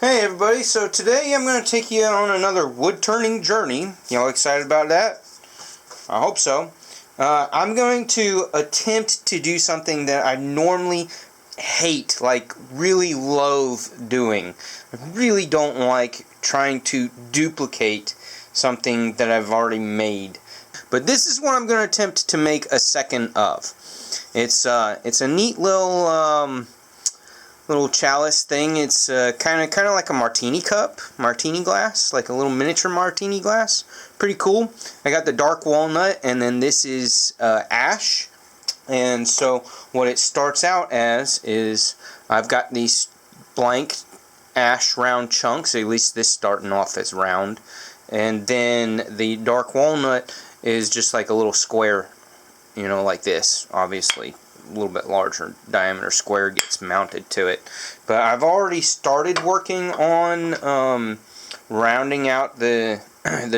Hey everybody, so today I'm going to take you on another wood turning journey. Y'all excited about that? I hope so. I'm going to attempt to do something that I normally hate, like really loathe doing. I really don't like trying to duplicate something that I've already made. But this is what I'm going to attempt to make a second of. It's a neat little chalice thing. It's kind of like a martini cup, martini glass, like a little miniature martini glass. Pretty cool. I got the dark walnut, and then this is ash. And so what it starts out as is I've got these blank ash round chunks, at least this starting off as round, and then the dark walnut is just like a little square, you know, like this, obviously a little bit larger diameter square gets mounted to it. But I've already started working on rounding out the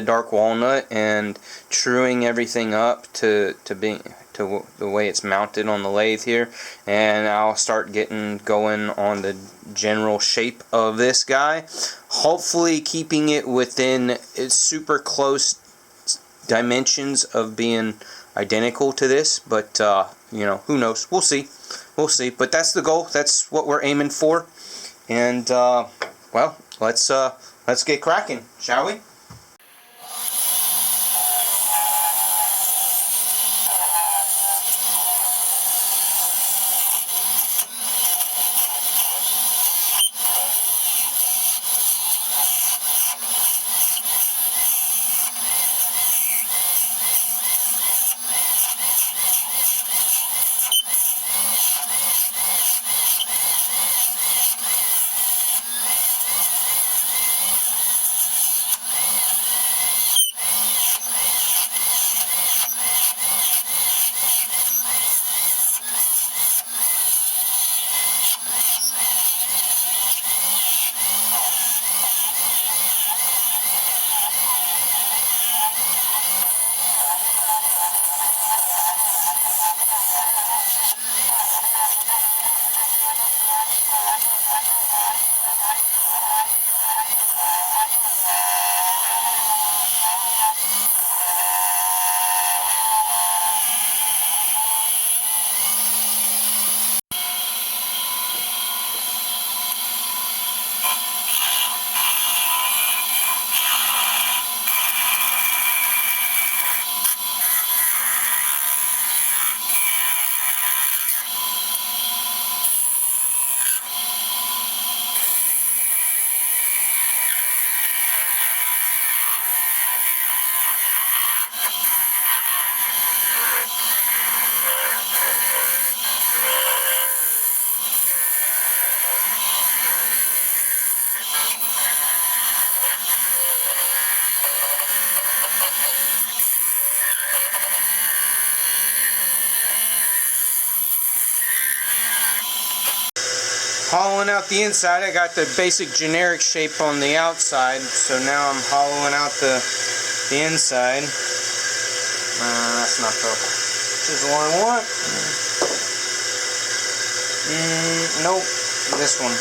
dark walnut and truing everything up to the way it's mounted on the lathe here, and I'll start getting going on the general shape of this guy, hopefully keeping it within its super close dimensions of being identical to this, but you know, who knows? We'll see. But that's the goal. That's what we're aiming for. And well, let's get cracking, shall we? Hollowing out the inside, I got the basic generic shape on the outside, so now I'm hollowing out the inside. That's not this is the one I want. Nope, this one.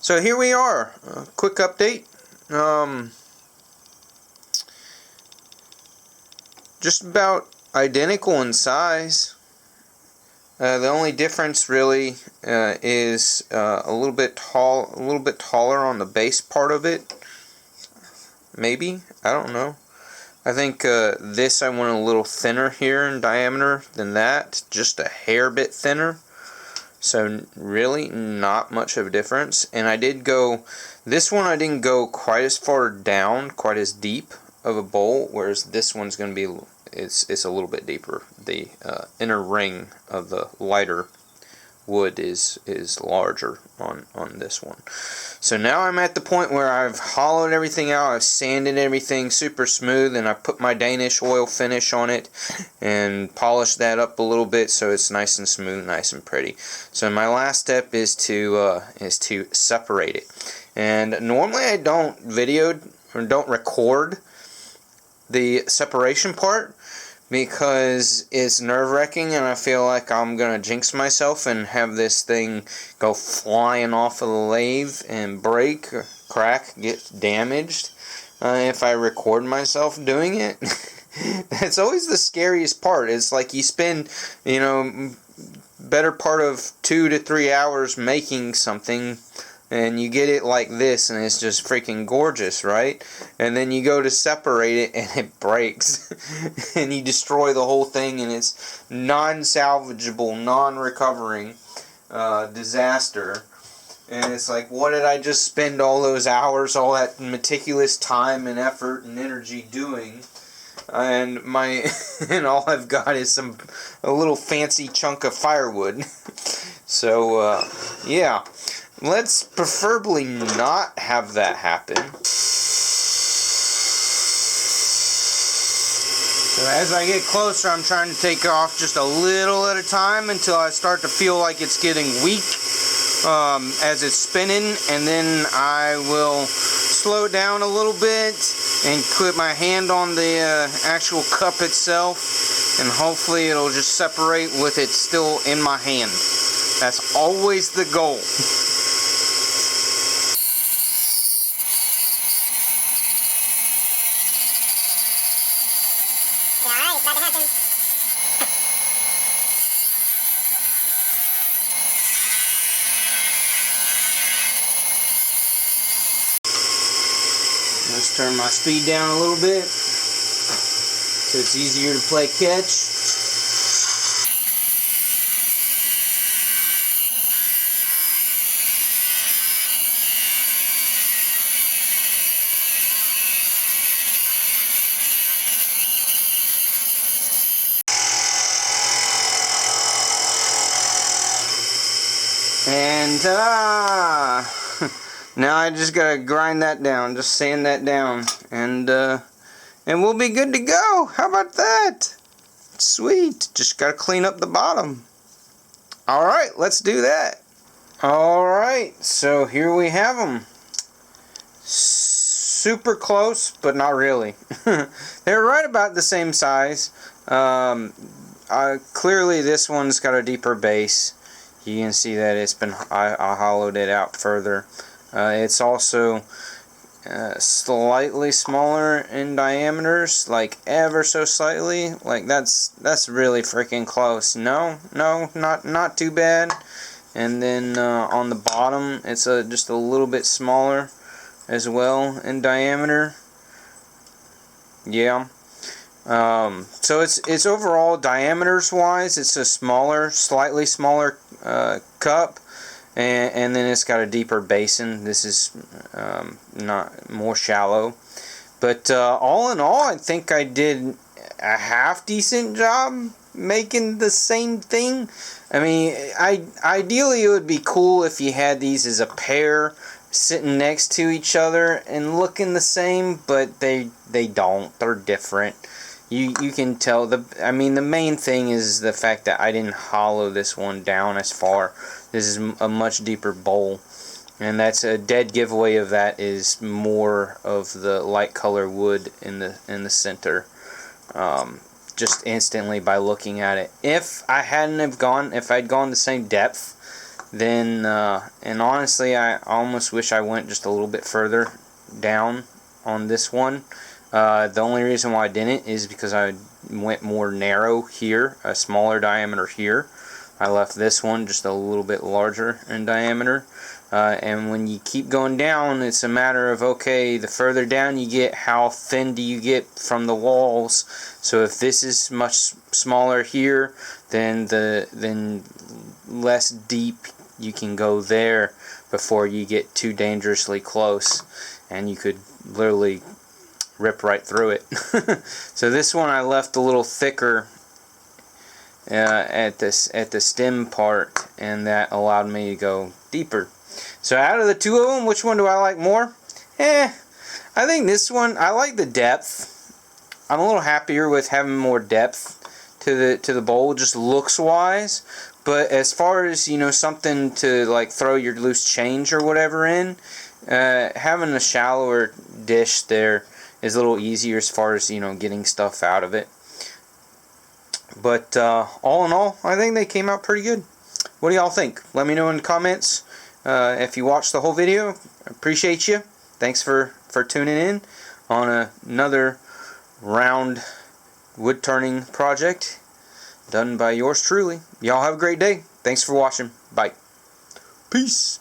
So here we are, a quick update. Just about identical in size. The only difference really is a little bit taller on the base part of it. Maybe, I don't know. I think this I want a little thinner here in diameter than that, just a hair bit thinner. So really not much of a difference. And I did go, this one I didn't go quite as far down, quite as deep of a bowl, whereas this one's going to be, it's a little bit deeper. The inner ring of the lighter wood is larger on this one. So now I'm at the point where I've hollowed everything out, I've sanded everything super smooth, and I put my Danish oil finish on it and polished that up a little bit so it's nice and smooth, nice and pretty. So my last step is to separate it. And normally I don't record the separation part, because it's nerve-wracking and I feel like I'm gonna jinx myself and have this thing go flying off of the lathe and break, crack, get damaged if I record myself doing it. That's always the scariest part. It's like you spend, you know, better part of 2 to 3 hours making something, and you get it like this and it's just freaking gorgeous, right? And then you go to separate it and it breaks and you destroy the whole thing, and it's non-salvageable, non-recovering disaster. And it's like, what did I just spend all those hours, all that meticulous time and effort and energy doing? And and all I've got is a little fancy chunk of firewood. So yeah, let's preferably not have that happen. So as I get closer, I'm trying to take off just a little at a time until I start to feel like it's getting weak as it's spinning, and then I will slow it down a little bit and put my hand on the actual cup itself, and hopefully it'll just separate with it still in my hand. That's always the goal. Let's turn my speed down a little bit so it's easier to play catch. And now I just gotta grind that down, just sand that down, and we'll be good to go. How about that? Sweet. Just gotta clean up the bottom. Alright, let's do that. Alright, so here we have them. Super close, but not really. They're right about the same size. Clearly this one's got a deeper base. You can see that it's been, I hollowed it out further. It's also slightly smaller in diameters, like ever so slightly. Like that's really freaking close. No, not too bad. And then on the bottom, it's just a little bit smaller as well in diameter. Yeah. So it's overall diameters wise, it's a smaller, slightly smaller cup, and then it's got a deeper basin. This is not more shallow, but all in all, I think I did a half decent job making the same thing. I mean, ideally it would be cool if you had these as a pair sitting next to each other and looking the same, but they don't. They're different. You can tell. I mean, the main thing is the fact that I didn't hollow this one down as far. This is a much deeper bowl, and that's a dead giveaway of that is more of the light color wood in the center. Just instantly by looking at it. If I'd gone the same depth, then and honestly, I almost wish I went just a little bit further down on this one. The only reason why I didn't is because I went more narrow here, a smaller diameter here. I left this one just a little bit larger in diameter. And when you keep going down, it's a matter of, okay, the further down you get, how thin do you get from the walls. So if this is much smaller here, then less deep you can go there before you get too dangerously close, and you could literally rip right through it. So this one I left a little thicker at the stem part, and that allowed me to go deeper. So out of the two of them, which one do I like more? I think this one. I like the depth. I'm a little happier with having more depth to the bowl, just looks wise. But as far as, you know, something to like throw your loose change or whatever in, having a shallower dish there is a little easier as far as, you know, getting stuff out of it. But all in all, I think they came out pretty good. What do y'all think? Let me know in the comments. If you watched the whole video, I appreciate you. Thanks for tuning in on another round wood turning project done by yours truly. Y'all have a great day. Thanks for watching. Bye. Peace.